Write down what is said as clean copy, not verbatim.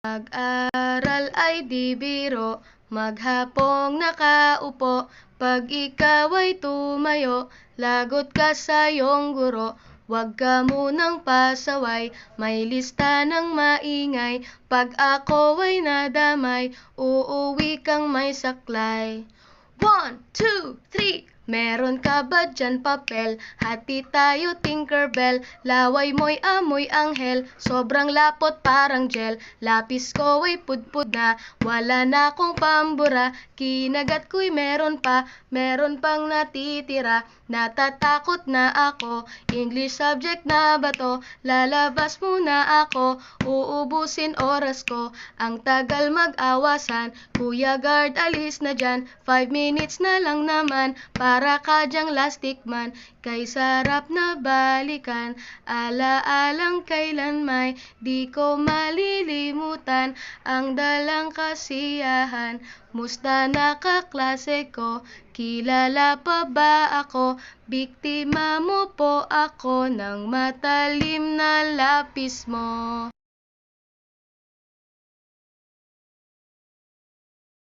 Mag-aral ay di biro, maghapong nakaupo. Pag ikaw ay tumayo, lagot ka sa iyong guro. Huwag ka munang pasaway, may lista ng maingay. Pag ako ay nadamay, uuwi kang may saklay. 1, 2, 3. Meron ka ba dyan papel? Hati tayo Tinkerbell. Laway mo'y amoy anghel, sobrang lapot parang gel. Lapis ko ay pudpud na, wala na akong pambura. Kinagat ko'y meron pang natitira. Natatakot na ako, English subject na ba to? Lalabas muna ako, uubusin oras ko. Ang tagal mag-awasan, Kuya Guard alis na dyan. 5 minutes na lang naman, para ka dyang lastic man. Kay sarap na balikan, alaalang kailan may di ko malilimutan. Ang dalang kasiyahan, musta na kaklase ko? Kilala pa ba ako? Biktima mo po ako ng matalim na lapis mo.